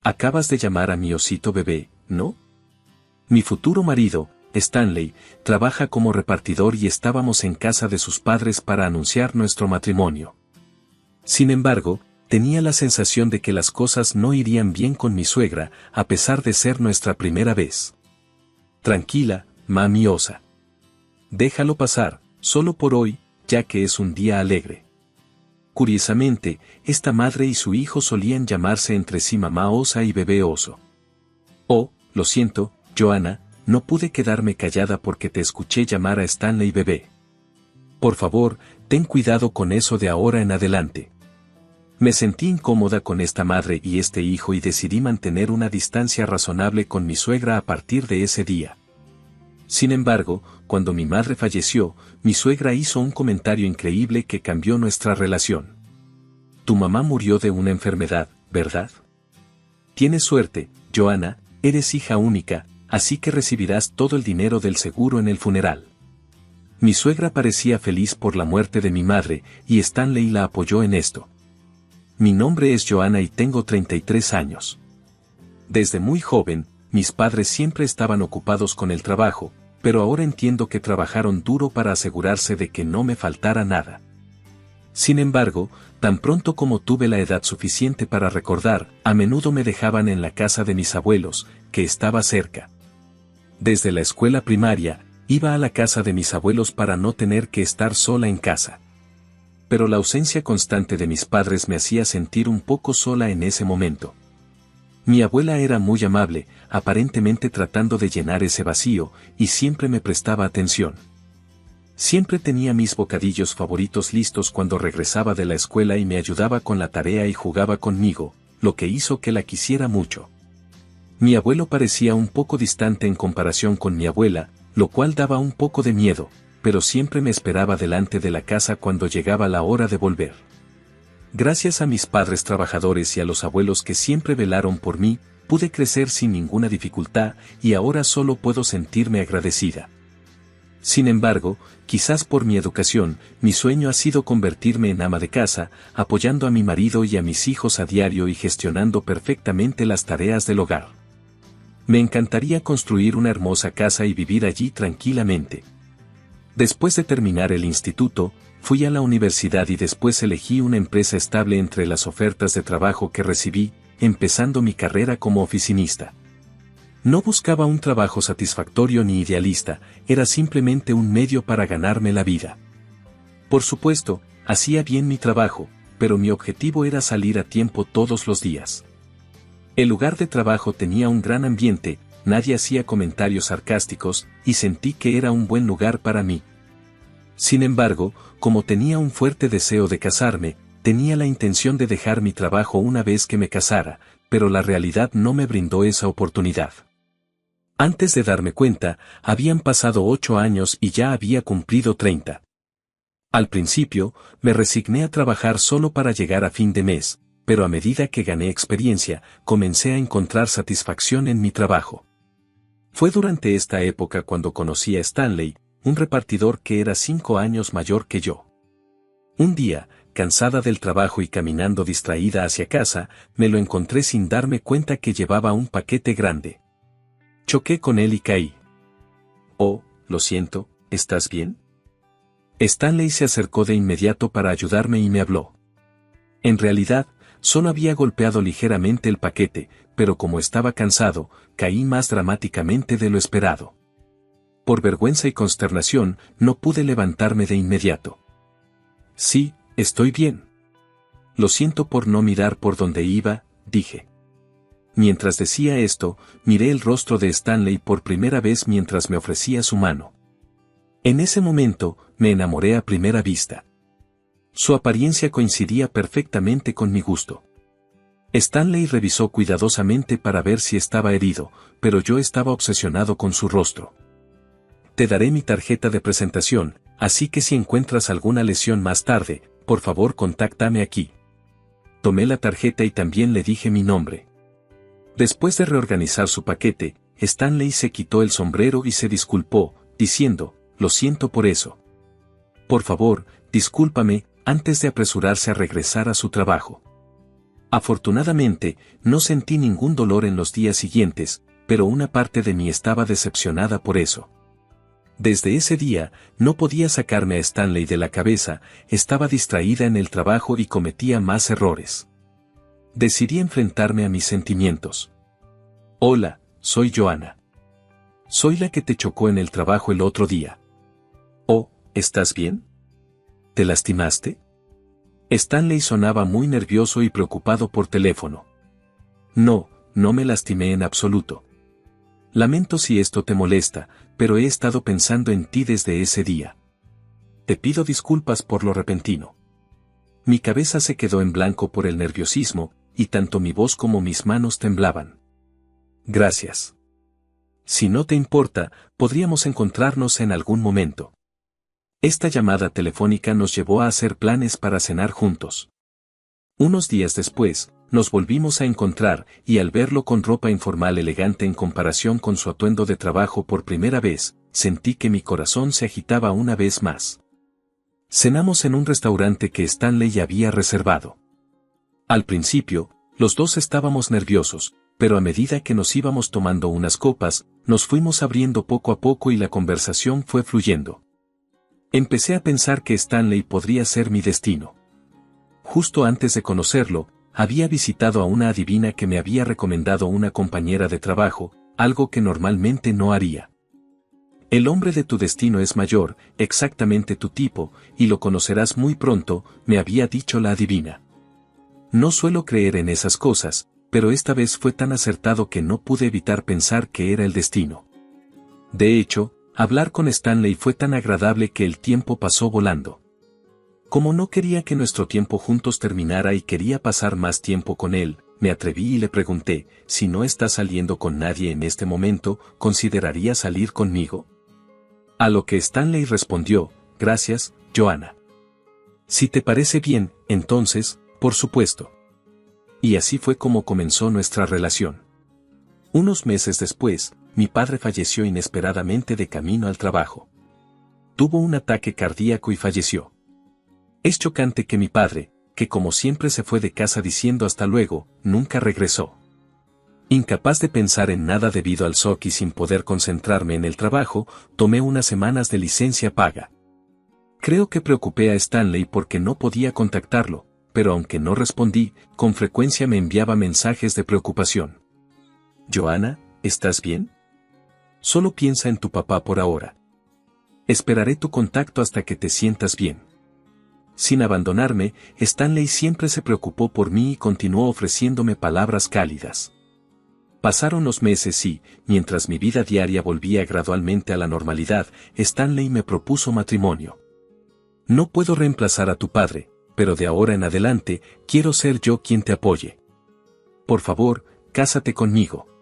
Acabas de llamar a mi osito bebé, ¿no? Mi futuro marido, Stanley, trabaja como repartidor y estábamos en casa de sus padres para anunciar nuestro matrimonio. Sin embargo, tenía la sensación de que las cosas no irían bien con mi suegra, a pesar de ser nuestra primera vez. Tranquila, mami osa. Déjalo pasar, solo por hoy, ya que es un día alegre. Curiosamente, esta madre y su hijo solían llamarse entre sí mamá osa y bebé oso. Oh, lo siento, Joanna, no pude quedarme callada porque te escuché llamar a Stanley bebé. Por favor, ten cuidado con eso de ahora en adelante. Me sentí incómoda con esta madre y este hijo y decidí mantener una distancia razonable con mi suegra a partir de ese día. Sin embargo, cuando mi madre falleció, mi suegra hizo un comentario increíble que cambió nuestra relación. Tu mamá murió de una enfermedad, ¿verdad? Tienes suerte, Joanna, eres hija única, así que recibirás todo el dinero del seguro en el funeral. Mi suegra parecía feliz por la muerte de mi madre, y Stanley la apoyó en esto. Mi nombre es Joanna y tengo 33 años. Desde muy joven, mis padres siempre estaban ocupados con el trabajo, pero ahora entiendo que trabajaron duro para asegurarse de que no me faltara nada. Sin embargo, tan pronto como tuve la edad suficiente para recordar, a menudo me dejaban en la casa de mis abuelos, que estaba cerca. Desde la escuela primaria, iba a la casa de mis abuelos para no tener que estar sola en casa. Pero la ausencia constante de mis padres me hacía sentir un poco sola en ese momento. Mi abuela era muy amable, aparentemente tratando de llenar ese vacío, y siempre me prestaba atención. Siempre tenía mis bocadillos favoritos listos cuando regresaba de la escuela y me ayudaba con la tarea y jugaba conmigo, lo que hizo que la quisiera mucho. Mi abuelo parecía un poco distante en comparación con mi abuela, lo cual daba un poco de miedo, pero siempre me esperaba delante de la casa cuando llegaba la hora de volver. Gracias a mis padres trabajadores y a los abuelos que siempre velaron por mí, pude crecer sin ninguna dificultad y ahora solo puedo sentirme agradecida. Sin embargo, quizás por mi educación, mi sueño ha sido convertirme en ama de casa, apoyando a mi marido y a mis hijos a diario y gestionando perfectamente las tareas del hogar. Me encantaría construir una hermosa casa y vivir allí tranquilamente. Después de terminar el instituto, fui a la universidad y después elegí una empresa estable entre las ofertas de trabajo que recibí, empezando mi carrera como oficinista. No buscaba un trabajo satisfactorio ni idealista, era simplemente un medio para ganarme la vida. Por supuesto, hacía bien mi trabajo, pero mi objetivo era salir a tiempo todos los días. El lugar de trabajo tenía un gran ambiente, nadie hacía comentarios sarcásticos, y sentí que era un buen lugar para mí. Sin embargo, como tenía un fuerte deseo de casarme, tenía la intención de dejar mi trabajo una vez que me casara, pero la realidad no me brindó esa oportunidad. Antes de darme cuenta, habían pasado 8 años y ya había cumplido 30. Al principio, me resigné a trabajar solo para llegar a fin de mes, pero a medida que gané experiencia, comencé a encontrar satisfacción en mi trabajo. Fue durante esta época cuando conocí a Stanley, un repartidor que era 5 años mayor que yo. Un día, cansada del trabajo y caminando distraída hacia casa, me lo encontré sin darme cuenta que llevaba un paquete grande. Choqué con él y caí. Oh, lo siento, ¿estás bien? Stanley se acercó de inmediato para ayudarme y me habló. En realidad, solo había golpeado ligeramente el paquete, pero como estaba cansado, caí más dramáticamente de lo esperado. Por vergüenza y consternación, no pude levantarme de inmediato. Sí, estoy bien. Lo siento por no mirar por donde iba, dije. Mientras decía esto, miré el rostro de Stanley por primera vez mientras me ofrecía su mano. En ese momento, me enamoré a primera vista. Su apariencia coincidía perfectamente con mi gusto. Stanley revisó cuidadosamente para ver si estaba herido, pero yo estaba obsesionado con su rostro. Te daré mi tarjeta de presentación, así que si encuentras alguna lesión más tarde, por favor contáctame aquí. Tomé la tarjeta y también le dije mi nombre. Después de reorganizar su paquete, Stanley se quitó el sombrero y se disculpó, diciendo, lo siento por eso. Por favor, discúlpame, antes de apresurarse a regresar a su trabajo. Afortunadamente, no sentí ningún dolor en los días siguientes, pero una parte de mí estaba decepcionada por eso. Desde ese día, no podía sacarme a Stanley de la cabeza, estaba distraída en el trabajo y cometía más errores. Decidí enfrentarme a mis sentimientos. Hola, soy Joanna. Soy la que te chocó en el trabajo el otro día. Oh, ¿estás bien? ¿Te lastimaste? Stanley sonaba muy nervioso y preocupado por teléfono. No, no me lastimé en absoluto. Lamento si esto te molesta, pero he estado pensando en ti desde ese día. Te pido disculpas por lo repentino. Mi cabeza se quedó en blanco por el nerviosismo, y tanto mi voz como mis manos temblaban. Gracias. Si no te importa, podríamos encontrarnos en algún momento. Esta llamada telefónica nos llevó a hacer planes para cenar juntos. Unos días después, nos volvimos a encontrar, y al verlo con ropa informal elegante en comparación con su atuendo de trabajo por primera vez, sentí que mi corazón se agitaba una vez más. Cenamos en un restaurante que Stanley había reservado. Al principio, los dos estábamos nerviosos, pero a medida que nos íbamos tomando unas copas, nos fuimos abriendo poco a poco y la conversación fue fluyendo. Empecé a pensar que Stanley podría ser mi destino. Justo antes de conocerlo, había visitado a una adivina que me había recomendado una compañera de trabajo, algo que normalmente no haría. El hombre de tu destino es mayor, exactamente tu tipo, y lo conocerás muy pronto, me había dicho la adivina. No suelo creer en esas cosas, pero esta vez fue tan acertado que no pude evitar pensar que era el destino. De hecho, hablar con Stanley fue tan agradable que el tiempo pasó volando. Como no quería que nuestro tiempo juntos terminara y quería pasar más tiempo con él, me atreví y le pregunté, si no estás saliendo con nadie en este momento, ¿considerarías salir conmigo? A lo que Stanley respondió, gracias, Joanna. Si te parece bien, entonces, por supuesto. Y así fue como comenzó nuestra relación. Unos meses después, mi padre falleció inesperadamente de camino al trabajo. Tuvo un ataque cardíaco y falleció. Es chocante que mi padre, que como siempre se fue de casa diciendo hasta luego, nunca regresó. Incapaz de pensar en nada debido al shock y sin poder concentrarme en el trabajo, tomé unas semanas de licencia paga. Creo que preocupé a Stanley porque no podía contactarlo, pero aunque no respondí, con frecuencia me enviaba mensajes de preocupación. Joanna, ¿estás bien? Solo piensa en tu papá por ahora. Esperaré tu contacto hasta que te sientas bien. Sin abandonarme, Stanley siempre se preocupó por mí y continuó ofreciéndome palabras cálidas. Pasaron los meses y, mientras mi vida diaria volvía gradualmente a la normalidad, Stanley me propuso matrimonio. No puedo reemplazar a tu padre, pero de ahora en adelante, quiero ser yo quien te apoye. Por favor, cásate conmigo.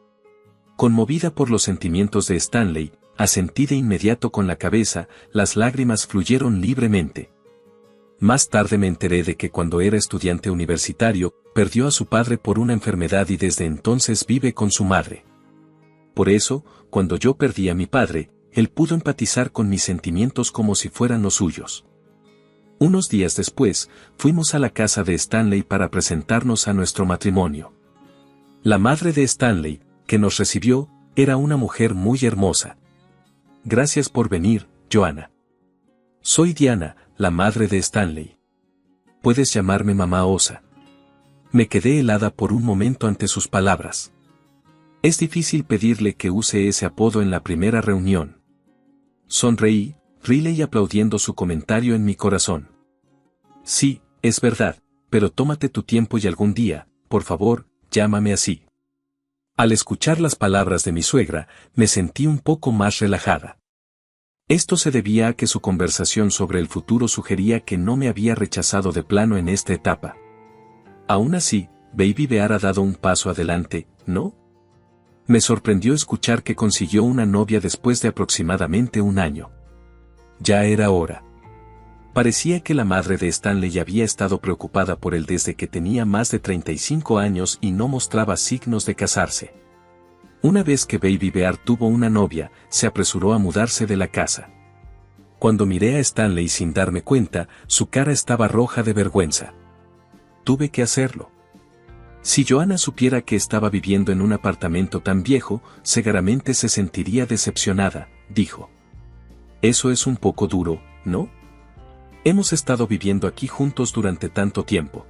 Conmovida por los sentimientos de Stanley, asentí de inmediato con la cabeza, las lágrimas fluyeron libremente. Más tarde me enteré de que cuando era estudiante universitario, perdió a su padre por una enfermedad y desde entonces vive con su madre. Por eso, cuando yo perdí a mi padre, él pudo empatizar con mis sentimientos como si fueran los suyos. Unos días después, fuimos a la casa de Stanley para presentarnos a nuestro matrimonio. La madre de Stanley, que nos recibió, era una mujer muy hermosa. Gracias por venir, Joanna. Soy Diana, la madre de Stanley. Puedes llamarme mamá Osa. Me quedé helada por un momento ante sus palabras. Es difícil pedirle que use ese apodo en la primera reunión. Sonreí, Riley aplaudiendo su comentario en mi corazón. Sí, es verdad, pero tómate tu tiempo y algún día, por favor, llámame así. Al escuchar las palabras de mi suegra, me sentí un poco más relajada. Esto se debía a que su conversación sobre el futuro sugería que no me había rechazado de plano en esta etapa. Aún así, Baby Bear ha dado un paso adelante, ¿no? Me sorprendió escuchar que consiguió una novia después de aproximadamente un año. Ya era hora. Parecía que la madre de Stanley había estado preocupada por él desde que tenía más de 35 años y no mostraba signos de casarse. Una vez que Baby Bear tuvo una novia, se apresuró a mudarse de la casa. Cuando miré a Stanley sin darme cuenta, su cara estaba roja de vergüenza. Tuve que hacerlo. Si Joanna supiera que estaba viviendo en un apartamento tan viejo, seguramente se sentiría decepcionada, dijo. Eso es un poco duro, ¿no? Hemos estado viviendo aquí juntos durante tanto tiempo.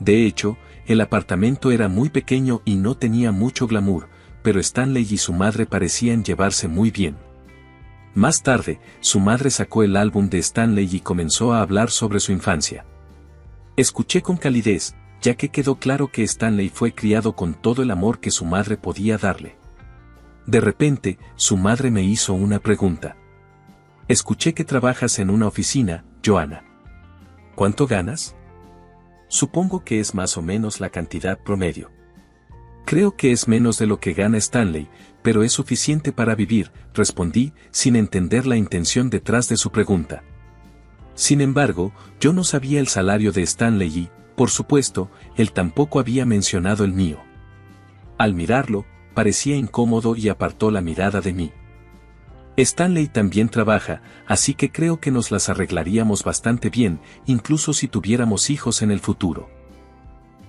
De hecho, el apartamento era muy pequeño y no tenía mucho glamour, pero Stanley y su madre parecían llevarse muy bien. Más tarde, su madre sacó el álbum de Stanley y comenzó a hablar sobre su infancia. Escuché con calidez, ya que quedó claro que Stanley fue criado con todo el amor que su madre podía darle. De repente, su madre me hizo una pregunta. Escuché que trabajas en una oficina, Joanna. ¿Cuánto ganas? Supongo que es más o menos la cantidad promedio. Creo que es menos de lo que gana Stanley, pero es suficiente para vivir, respondí, sin entender la intención detrás de su pregunta. Sin embargo, yo no sabía el salario de Stanley y, por supuesto, él tampoco había mencionado el mío. Al mirarlo, parecía incómodo y apartó la mirada de mí. Stanley también trabaja, así que creo que nos las arreglaríamos bastante bien, incluso si tuviéramos hijos en el futuro.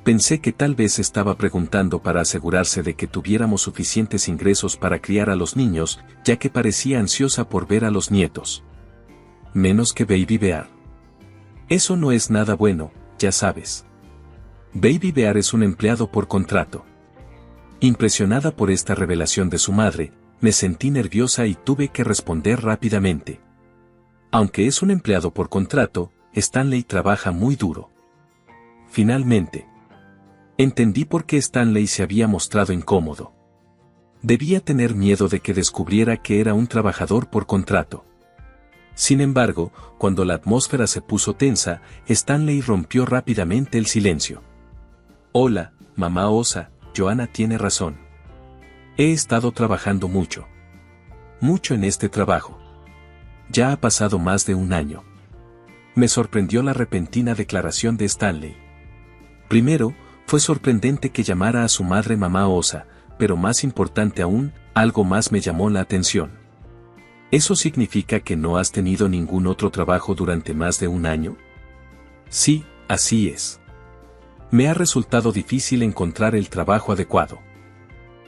Pensé que tal vez estaba preguntando para asegurarse de que tuviéramos suficientes ingresos para criar a los niños, ya que parecía ansiosa por ver a los nietos. Menos que Baby Bear. Eso no es nada bueno, ya sabes. Baby Bear es un empleado por contrato. Impresionada por esta revelación de su madre, me sentí nerviosa y tuve que responder rápidamente. Aunque es un empleado por contrato, Stanley trabaja muy duro. Finalmente, entendí por qué Stanley se había mostrado incómodo. Debía tener miedo de que descubriera que era un trabajador por contrato. Sin embargo, cuando la atmósfera se puso tensa, Stanley rompió rápidamente el silencio. Hola, mamá Osa, Joanna tiene razón. He estado trabajando mucho. Mucho en este trabajo. Ya ha pasado más de un año. Me sorprendió la repentina declaración de Stanley. Primero, fue sorprendente que llamara a su madre mamá Osa, pero más importante aún, algo más me llamó la atención. ¿Eso significa que no has tenido ningún otro trabajo durante más de un año? Sí, así es. Me ha resultado difícil encontrar el trabajo adecuado.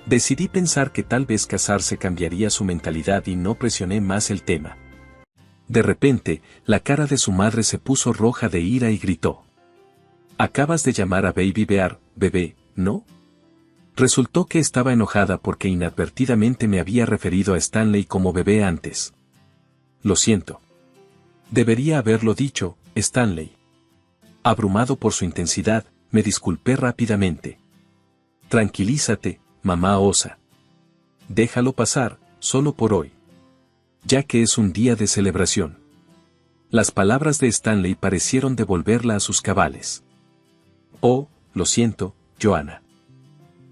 Decidí pensar que tal vez casarse cambiaría su mentalidad y no presioné más el tema. De repente, la cara de su madre se puso roja de ira y gritó. Acabas de llamar a Baby Bear, bebé, ¿no? Resultó que estaba enojada porque inadvertidamente me había referido a Stanley como bebé antes. Lo siento. Debería haberlo dicho, Stanley. Abrumado por su intensidad, me disculpé rápidamente. Tranquilízate, mamá Osa. Déjalo pasar, solo por hoy. Ya que es un día de celebración. Las palabras de Stanley parecieron devolverla a sus cabales. Oh, lo siento, Joanna.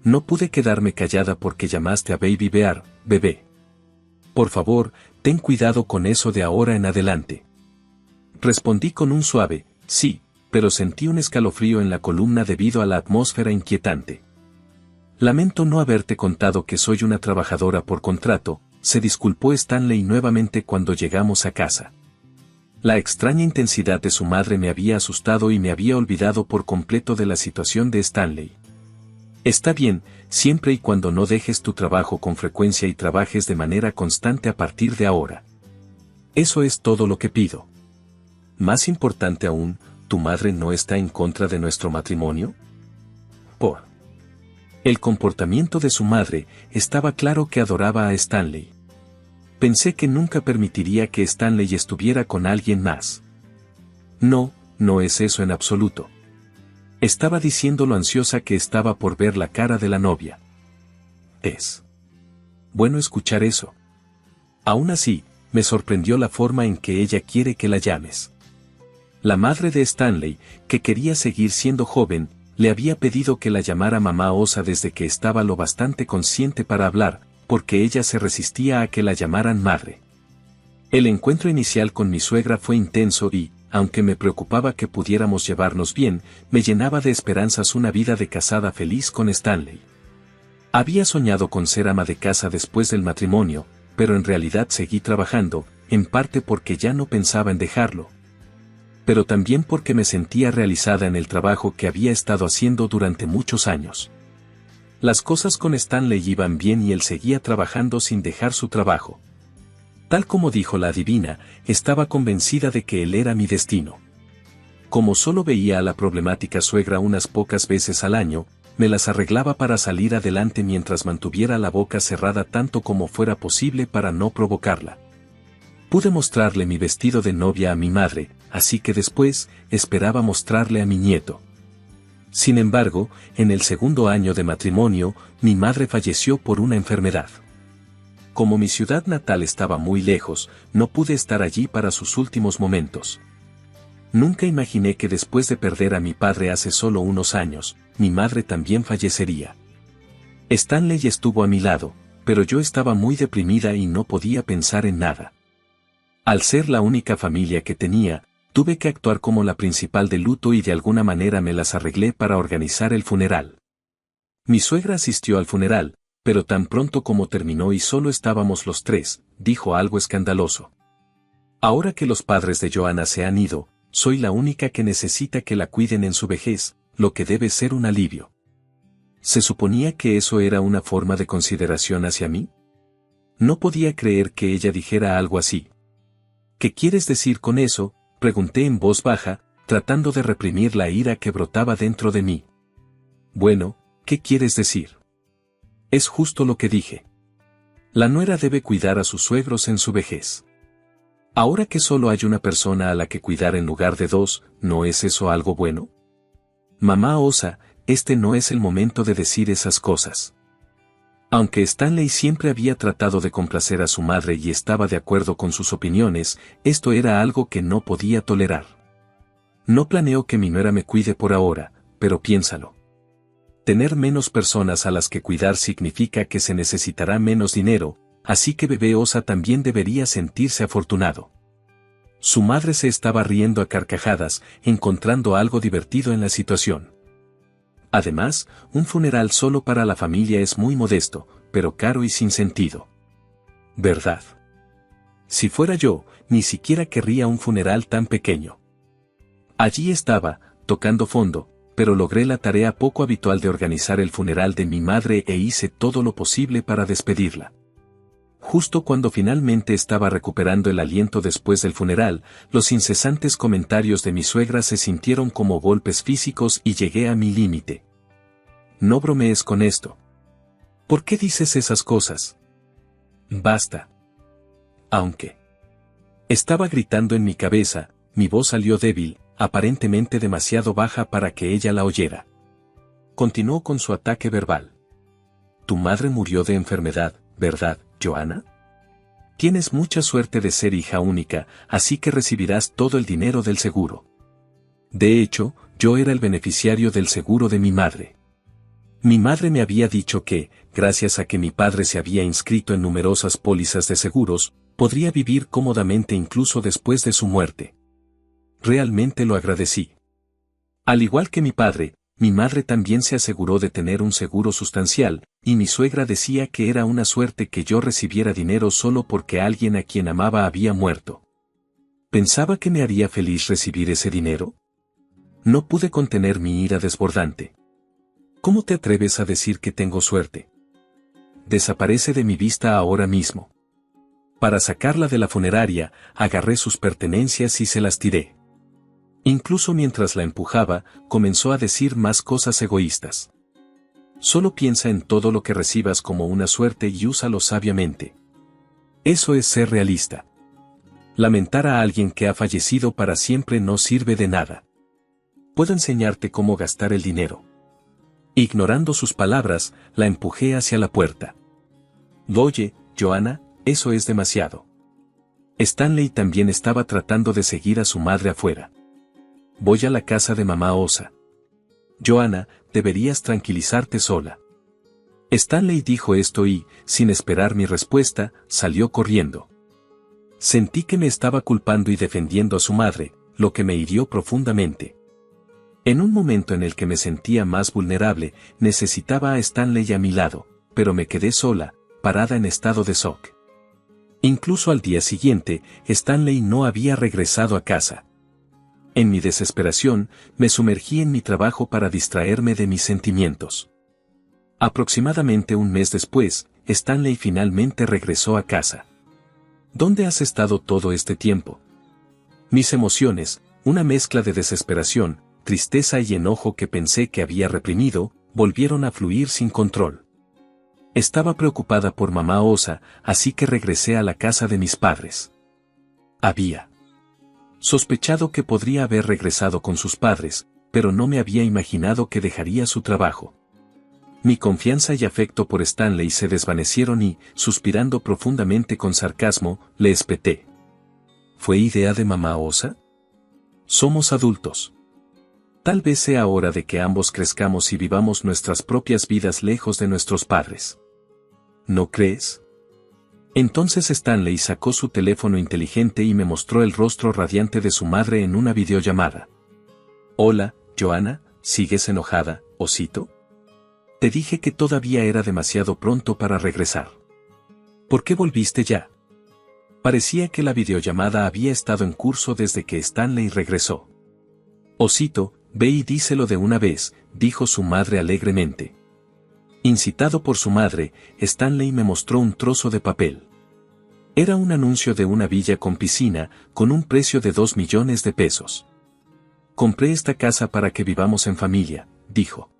No pude quedarme callada porque llamaste a Baby Bear, bebé. Por favor, ten cuidado con eso de ahora en adelante. Respondí con un suave, sí, pero sentí un escalofrío en la columna debido a la atmósfera inquietante. Lamento no haberte contado que soy una trabajadora por contrato, se disculpó Stanley nuevamente cuando llegamos a casa. La extraña intensidad de su madre me había asustado y me había olvidado por completo de la situación de Stanley. Está bien, siempre y cuando no dejes tu trabajo con frecuencia y trabajes de manera constante a partir de ahora. Eso es todo lo que pido. Más importante aún, ¿tu madre no está en contra de nuestro matrimonio? Por el comportamiento de su madre, estaba claro que adoraba a Stanley. Pensé que nunca permitiría que Stanley estuviera con alguien más. No, no es eso en absoluto. Estaba diciendo lo ansiosa que estaba por ver la cara de la novia. Es bueno escuchar eso. Aún así, me sorprendió la forma en que ella quiere que la llames. La madre de Stanley, que quería seguir siendo joven, le había pedido que la llamara mamá Osa desde que estaba lo bastante consciente para hablar, porque ella se resistía a que la llamaran madre. El encuentro inicial con mi suegra fue intenso y, aunque me preocupaba que pudiéramos llevarnos bien, me llenaba de esperanzas una vida de casada feliz con Stanley. Había soñado con ser ama de casa después del matrimonio, pero en realidad seguí trabajando, en parte porque ya no pensaba en dejarlo. pero también porque me sentía realizada en el trabajo que había estado haciendo durante muchos años. Las cosas con Stanley iban bien y él seguía trabajando sin dejar su trabajo. Tal como dijo la adivina, estaba convencida de que él era mi destino. Como solo veía a la problemática suegra unas pocas veces al año, me las arreglaba para salir adelante mientras mantuviera la boca cerrada tanto como fuera posible para no provocarla. Pude mostrarle mi vestido de novia a mi madre, así que después esperaba mostrarle a mi nieto. Sin embargo, en el segundo año de matrimonio, mi madre falleció por una enfermedad. Como mi ciudad natal estaba muy lejos, no pude estar allí para sus últimos momentos. Nunca imaginé que después de perder a mi padre hace solo unos años, mi madre también fallecería. Stanley estuvo a mi lado, pero yo estaba muy deprimida y no podía pensar en nada. Al ser la única familia que tenía, tuve que actuar como la principal de luto y de alguna manera me las arreglé para organizar el funeral. Mi suegra asistió al funeral, pero tan pronto como terminó y solo estábamos los tres, dijo algo escandaloso. Ahora que los padres de Joanna se han ido, soy la única que necesita que la cuiden en su vejez, lo que debe ser un alivio. ¿Se suponía que eso era una forma de consideración hacia mí? No podía creer que ella dijera algo así. ¿Qué quieres decir con eso?, pregunté en voz baja, tratando de reprimir la ira que brotaba dentro de mí. Bueno, ¿qué quieres decir? Es justo lo que dije. La nuera debe cuidar a sus suegros en su vejez. Ahora que solo hay una persona a la que cuidar en lugar de dos, ¿no es eso algo bueno? Mamá Osa, este no es el momento de decir esas cosas. Aunque Stanley siempre había tratado de complacer a su madre y estaba de acuerdo con sus opiniones, esto era algo que no podía tolerar. No planeo que mi nuera me cuide por ahora, pero piénsalo. Tener menos personas a las que cuidar significa que se necesitará menos dinero, así que bebé Osa también debería sentirse afortunado. Su madre se estaba riendo a carcajadas, encontrando algo divertido en la situación. Además, un funeral solo para la familia es muy modesto, pero caro y sin sentido. ¿Verdad? Si fuera yo, ni siquiera querría un funeral tan pequeño. Allí estaba, tocando fondo, pero logré la tarea poco habitual de organizar el funeral de mi madre e hice todo lo posible para despedirla. Justo cuando finalmente estaba recuperando el aliento después del funeral, los incesantes comentarios de mi suegra se sintieron como golpes físicos y llegué a mi límite. No bromees con esto. ¿Por qué dices esas cosas? Basta. Aunque estaba gritando en mi cabeza, mi voz salió débil, aparentemente demasiado baja para que ella la oyera. Continuó con su ataque verbal. Tu madre murió de enfermedad, ¿verdad, Joanna? Tienes mucha suerte de ser hija única, así que recibirás todo el dinero del seguro. De hecho, yo era el beneficiario del seguro de mi madre. Mi madre me había dicho que, gracias a que mi padre se había inscrito en numerosas pólizas de seguros, podría vivir cómodamente incluso después de su muerte. Realmente lo agradecí. Al igual que mi padre, mi madre también se aseguró de tener un seguro sustancial, y mi suegra decía que era una suerte que yo recibiera dinero solo porque alguien a quien amaba había muerto. ¿Pensaba que me haría feliz recibir ese dinero? No pude contener mi ira desbordante. ¿Cómo te atreves a decir que tengo suerte? Desaparece de mi vista ahora mismo. Para sacarla de la funeraria, agarré sus pertenencias y se las tiré. Incluso mientras la empujaba, comenzó a decir más cosas egoístas. Solo piensa en todo lo que recibas como una suerte y úsalo sabiamente. Eso es ser realista. Lamentar a alguien que ha fallecido para siempre no sirve de nada. Puedo enseñarte cómo gastar el dinero. Ignorando sus palabras, la empujé hacia la puerta. Oye, Joanna, eso es demasiado. Stanley también estaba tratando de seguir a su madre afuera. Voy a la casa de mamá Osa. Joanna, deberías tranquilizarte sola. Stanley dijo esto y, sin esperar mi respuesta, salió corriendo. Sentí que me estaba culpando y defendiendo a su madre, lo que me hirió profundamente. En un momento en el que me sentía más vulnerable, necesitaba a Stanley a mi lado, pero me quedé sola, parada en estado de shock. Incluso al día siguiente, Stanley no había regresado a casa. En mi desesperación, me sumergí en mi trabajo para distraerme de mis sentimientos. Aproximadamente un mes después, Stanley finalmente regresó a casa. ¿Dónde has estado todo este tiempo? Mis emociones, una mezcla de desesperación, tristeza y enojo que pensé que había reprimido, volvieron a fluir sin control. Estaba preocupada por mamá Osa, así que regresé a la casa de mis padres. Había sospechado que podría haber regresado con sus padres, pero no me había imaginado que dejaría su trabajo. Mi confianza y afecto por Stanley se desvanecieron y, suspirando profundamente con sarcasmo, le espeté. ¿Fue idea de mamá Osa? Somos adultos. Tal vez sea hora de que ambos crezcamos y vivamos nuestras propias vidas lejos de nuestros padres. ¿No crees? Entonces Stanley sacó su teléfono inteligente y me mostró el rostro radiante de su madre en una videollamada. Hola, Joanna, ¿sigues enojada, osito? Te dije que todavía era demasiado pronto para regresar. ¿Por qué volviste ya? Parecía que la videollamada había estado en curso desde que Stanley regresó. Osito, ve y díselo de una vez, dijo su madre alegremente. Incitado por su madre, Stanley me mostró un trozo de papel. Era un anuncio de una villa con piscina, con un precio de 2 millones de pesos. Compré esta casa para que vivamos en familia, dijo.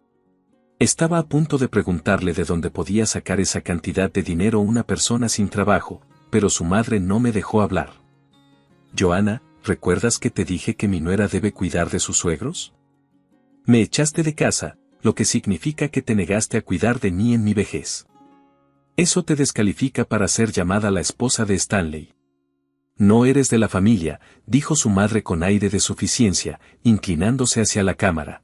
Estaba a punto de preguntarle de dónde podía sacar esa cantidad de dinero una persona sin trabajo, pero su madre no me dejó hablar. Joanna, ¿recuerdas que te dije que mi nuera debe cuidar de sus suegros? Me echaste de casa, lo que significa que te negaste a cuidar de mí en mi vejez. Eso te descalifica para ser llamada la esposa de Stanley. No eres de la familia, dijo su madre con aire de suficiencia, inclinándose hacia la cámara.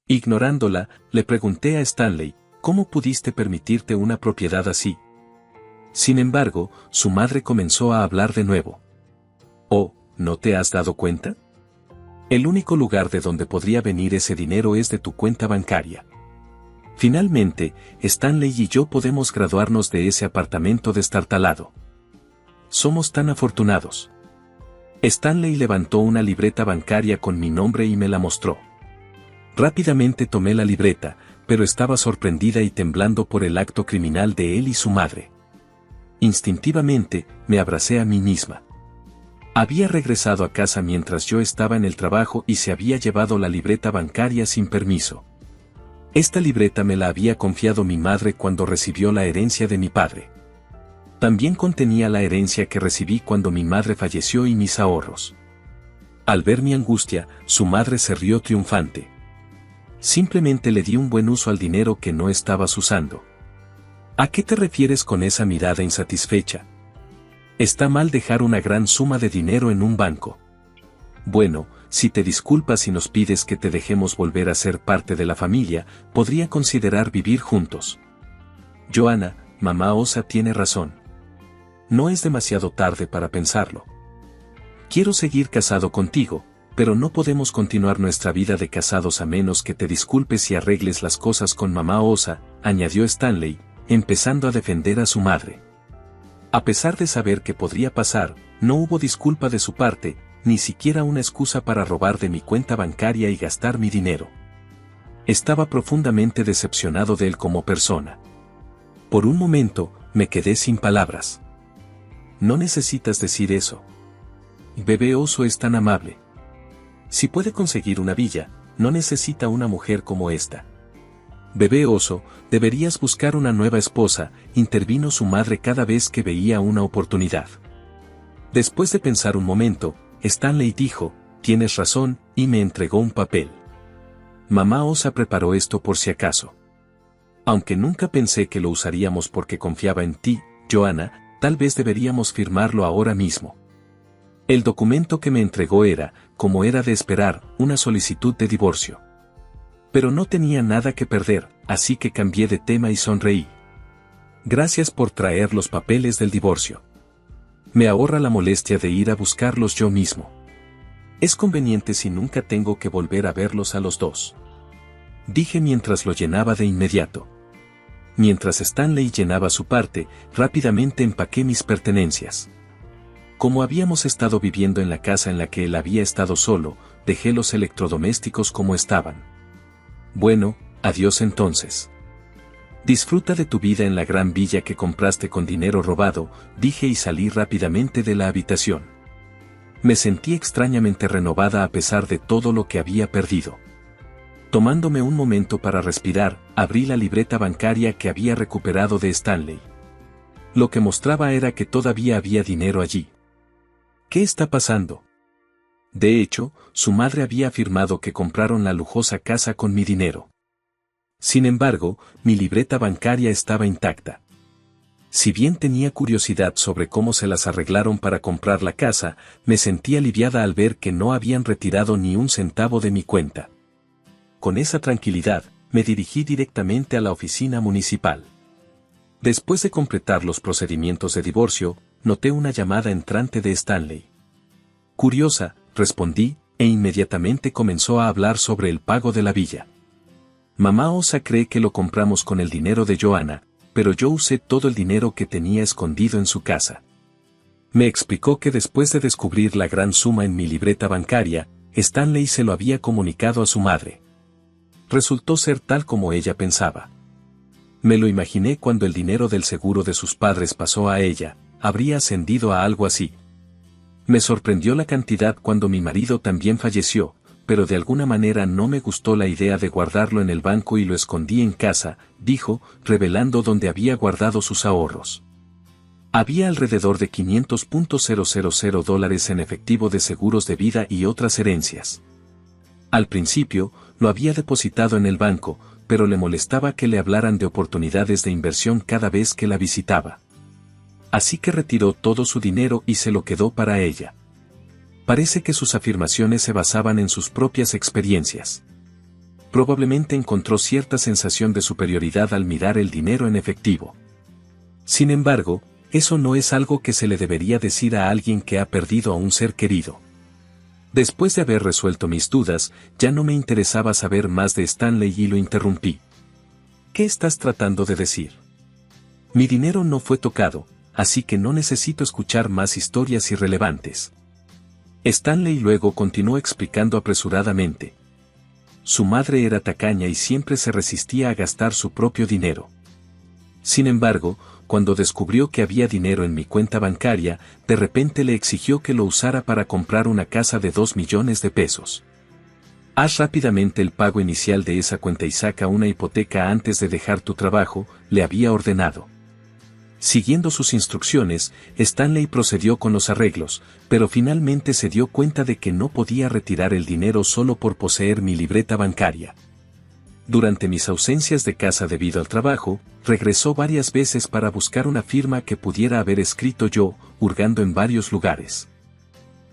Ignorándola, le pregunté a Stanley, ¿cómo pudiste permitirte una propiedad así? Sin embargo, su madre comenzó a hablar de nuevo. Oh, ¿no te has dado cuenta? El único lugar de donde podría venir ese dinero es de tu cuenta bancaria. Finalmente, Stanley y yo podemos graduarnos de ese apartamento destartalado. Somos tan afortunados. Stanley levantó una libreta bancaria con mi nombre y me la mostró. Rápidamente tomé la libreta, pero estaba sorprendida y temblando por el acto criminal de él y su madre. Instintivamente, me abracé a mí misma. Había regresado a casa mientras yo estaba en el trabajo y se había llevado la libreta bancaria sin permiso. Esta libreta me la había confiado mi madre cuando recibió la herencia de mi padre. También contenía la herencia que recibí cuando mi madre falleció y mis ahorros. Al ver mi angustia, su madre se rió triunfante. Simplemente le di un buen uso al dinero que no estabas usando. ¿A qué te refieres con esa mirada insatisfecha? Está mal dejar una gran suma de dinero en un banco. Bueno, si te disculpas y nos pides que te dejemos volver a ser parte de la familia, podría considerar vivir juntos. Joanna, mamá Osa tiene razón. No es demasiado tarde para pensarlo. Quiero seguir casado contigo, pero no podemos continuar nuestra vida de casados a menos que te disculpes y arregles las cosas con mamá Osa, añadió Stanley, empezando a defender a su madre. A pesar de saber que podría pasar, no hubo disculpa de su parte, ni siquiera una excusa para robar de mi cuenta bancaria y gastar mi dinero. Estaba profundamente decepcionado de él como persona. Por un momento, me quedé sin palabras. No necesitas decir eso. Bebé Oso es tan amable. Si puede conseguir una villa, no necesita una mujer como esta. Bebé Oso, deberías buscar una nueva esposa, intervino su madre cada vez que veía una oportunidad. Después de pensar un momento, Stanley dijo, tienes razón, y me entregó un papel. Mamá Osa preparó esto por si acaso. Aunque nunca pensé que lo usaríamos porque confiaba en ti, Joanna, tal vez deberíamos firmarlo ahora mismo. El documento que me entregó era, como era de esperar, una solicitud de divorcio. Pero no tenía nada que perder, así que cambié de tema y sonreí. Gracias por traer los papeles del divorcio. Me ahorra la molestia de ir a buscarlos yo mismo. Es conveniente si nunca tengo que volver a verlos a los dos. Dije mientras lo llenaba de inmediato. Mientras Stanley llenaba su parte, rápidamente empaqué mis pertenencias. Como habíamos estado viviendo en la casa en la que él había estado solo, dejé los electrodomésticos como estaban. Bueno, adiós entonces. Disfruta de tu vida en la gran villa que compraste con dinero robado, dije y salí rápidamente de la habitación. Me sentí extrañamente renovada a pesar de todo lo que había perdido. Tomándome un momento para respirar, abrí la libreta bancaria que había recuperado de Stanley. Lo que mostraba era que todavía había dinero allí. ¿Qué está pasando? De hecho, su madre había afirmado que compraron la lujosa casa con mi dinero. Sin embargo, mi libreta bancaria estaba intacta. Si bien tenía curiosidad sobre cómo se las arreglaron para comprar la casa, me sentí aliviada al ver que no habían retirado ni un centavo de mi cuenta. Con esa tranquilidad, me dirigí directamente a la oficina municipal. Después de completar los procedimientos de divorcio, noté una llamada entrante de Stanley. Curiosa, respondí, e inmediatamente comenzó a hablar sobre el pago de la villa. Mamá Osa cree que lo compramos con el dinero de Joanna, pero yo usé todo el dinero que tenía escondido en su casa. Me explicó que después de descubrir la gran suma en mi libreta bancaria, Stanley se lo había comunicado a su madre. Resultó ser tal como ella pensaba. Me lo imaginé cuando el dinero del seguro de sus padres pasó a ella, habría ascendido a algo así. Me sorprendió la cantidad cuando mi marido también falleció, pero de alguna manera no me gustó la idea de guardarlo en el banco y lo escondí en casa, dijo, revelando dónde había guardado sus ahorros. Había alrededor de $500,000 en efectivo de seguros de vida y otras herencias. Al principio, lo había depositado en el banco, pero le molestaba que le hablaran de oportunidades de inversión cada vez que la visitaba. Así que retiró todo su dinero y se lo quedó para ella. Parece que sus afirmaciones se basaban en sus propias experiencias. Probablemente encontró cierta sensación de superioridad al mirar el dinero en efectivo. Sin embargo, eso no es algo que se le debería decir a alguien que ha perdido a un ser querido. Después de haber resuelto mis dudas, ya no me interesaba saber más de Stanley y lo interrumpí. ¿Qué estás tratando de decir? Mi dinero no fue tocado, así que no necesito escuchar más historias irrelevantes. Stanley luego continuó explicando apresuradamente. Su madre era tacaña y siempre se resistía a gastar su propio dinero. Sin embargo, cuando descubrió que había dinero en mi cuenta bancaria, de repente le exigió que lo usara para comprar una casa de 2 millones de pesos. Haz rápidamente el pago inicial de esa cuenta y saca una hipoteca antes de dejar tu trabajo, le había ordenado. Siguiendo sus instrucciones, Stanley procedió con los arreglos, pero finalmente se dio cuenta de que no podía retirar el dinero solo por poseer mi libreta bancaria. Durante mis ausencias de casa debido al trabajo, regresó varias veces para buscar una firma que pudiera haber escrito yo, hurgando en varios lugares.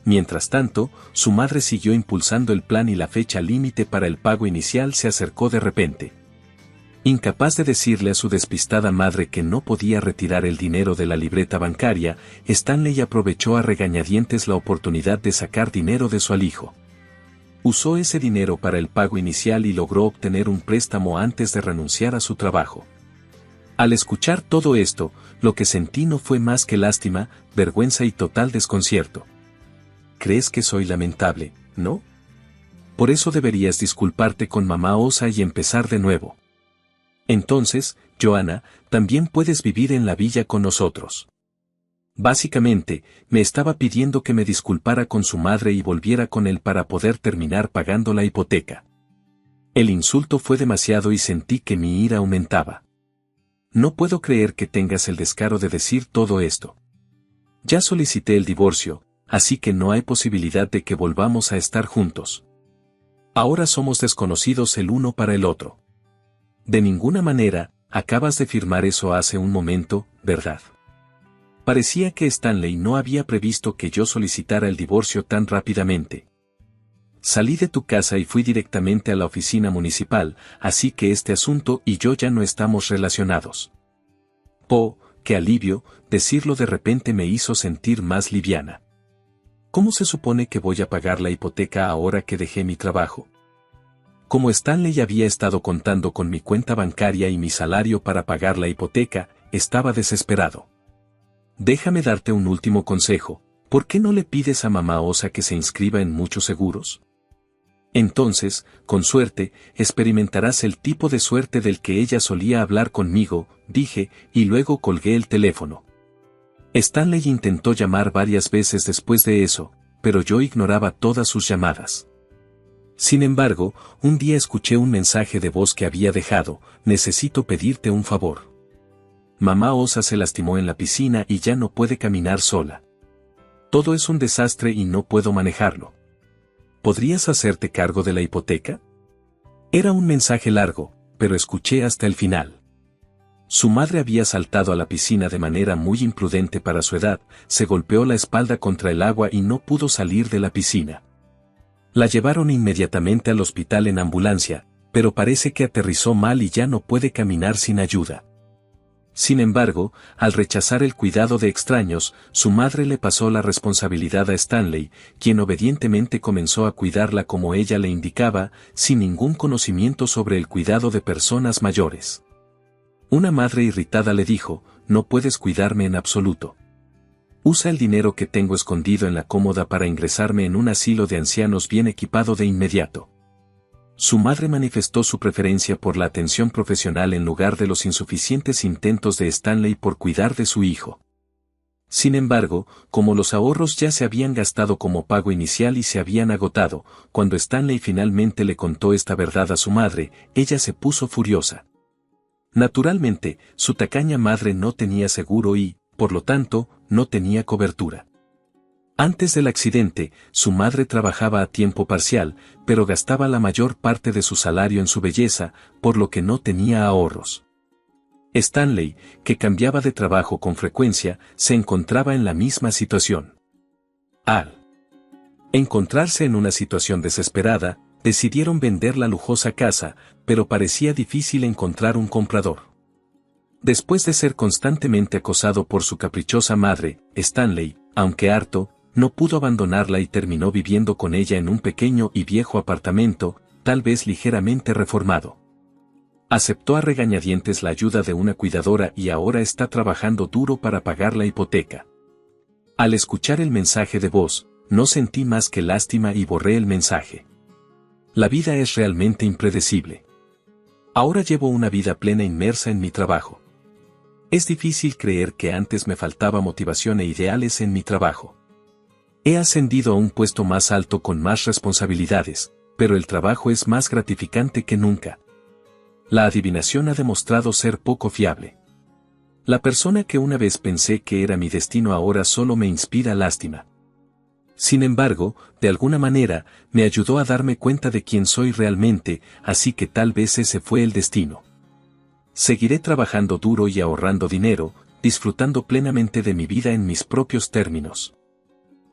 Mientras tanto, su madre siguió impulsando el plan y la fecha límite para el pago inicial se acercó de repente. Incapaz de decirle a su despistada madre que no podía retirar el dinero de la libreta bancaria, Stanley aprovechó a regañadientes la oportunidad de sacar dinero de su alijo. Usó ese dinero para el pago inicial y logró obtener un préstamo antes de renunciar a su trabajo. Al escuchar todo esto, lo que sentí no fue más que lástima, vergüenza y total desconcierto. ¿Crees que soy lamentable, no? Por eso deberías disculparte con mamá Osa y empezar de nuevo. Entonces, Joanna, también puedes vivir en la villa con nosotros. Básicamente, me estaba pidiendo que me disculpara con su madre y volviera con él para poder terminar pagando la hipoteca. El insulto fue demasiado y sentí que mi ira aumentaba. No puedo creer que tengas el descaro de decir todo esto. Ya solicité el divorcio, así que no hay posibilidad de que volvamos a estar juntos. Ahora somos desconocidos el uno para el otro. De ninguna manera, acabas de firmar eso hace un momento, ¿verdad? Parecía que Stanley no había previsto que yo solicitara el divorcio tan rápidamente. Salí de tu casa y fui directamente a la oficina municipal, así que este asunto y yo ya no estamos relacionados. Oh, qué alivio, decirlo de repente me hizo sentir más liviana. ¿Cómo se supone que voy a pagar la hipoteca ahora que dejé mi trabajo? Como Stanley había estado contando con mi cuenta bancaria y mi salario para pagar la hipoteca, estaba desesperado. Déjame darte un último consejo, ¿Por qué no le pides a mamá Osa que se inscriba en muchos seguros? Entonces, con suerte, experimentarás el tipo de suerte del que ella solía hablar conmigo, dije, y luego colgué el teléfono. Stanley intentó llamar varias veces después de eso, pero yo ignoraba todas sus llamadas. Sin embargo, un día escuché un mensaje de voz que había dejado: necesito pedirte un favor. Mamá Osa se lastimó en la piscina y ya no puede caminar sola. Todo es un desastre y no puedo manejarlo. ¿Podrías hacerte cargo de la hipoteca? Era un mensaje largo, pero escuché hasta el final. Su madre había saltado a la piscina de manera muy imprudente para su edad, se golpeó la espalda contra el agua y no pudo salir de la piscina. La llevaron inmediatamente al hospital en ambulancia, pero parece que aterrizó mal y ya no puede caminar sin ayuda. Sin embargo, al rechazar el cuidado de extraños, su madre le pasó la responsabilidad a Stanley, quien obedientemente comenzó a cuidarla como ella le indicaba, sin ningún conocimiento sobre el cuidado de personas mayores. Una madre irritada le dijo: no puedes cuidarme en absoluto. Usa el dinero que tengo escondido en la cómoda para ingresarme en un asilo de ancianos bien equipado de inmediato. Su madre manifestó su preferencia por la atención profesional en lugar de los insuficientes intentos de Stanley por cuidar de su hijo. Sin embargo, como los ahorros ya se habían gastado como pago inicial y se habían agotado, cuando Stanley finalmente le contó esta verdad a su madre, ella se puso furiosa. Naturalmente, su tacaña madre no tenía seguro y, por lo tanto, no tenía cobertura. Antes del accidente, su madre trabajaba a tiempo parcial, pero gastaba la mayor parte de su salario en su belleza, por lo que no tenía ahorros. Stanley, que cambiaba de trabajo con frecuencia, se encontraba en la misma situación. Al encontrarse en una situación desesperada, decidieron vender la lujosa casa, pero parecía difícil encontrar un comprador. Después de ser constantemente acosado por su caprichosa madre, Stanley, aunque harto, no pudo abandonarla y terminó viviendo con ella en un pequeño y viejo apartamento, tal vez ligeramente reformado. Aceptó a regañadientes la ayuda de una cuidadora y ahora está trabajando duro para pagar la hipoteca. Al escuchar el mensaje de voz, no sentí más que lástima y borré el mensaje. La vida es realmente impredecible. Ahora llevo una vida plena inmersa en mi trabajo. Es difícil creer que antes me faltaba motivación e ideales en mi trabajo. He ascendido a un puesto más alto con más responsabilidades, pero el trabajo es más gratificante que nunca. La adivinación ha demostrado ser poco fiable. La persona que una vez pensé que era mi destino ahora solo me inspira lástima. Sin embargo, de alguna manera, me ayudó a darme cuenta de quién soy realmente, así que tal vez ese fue el destino. Seguiré trabajando duro y ahorrando dinero, disfrutando plenamente de mi vida en mis propios términos.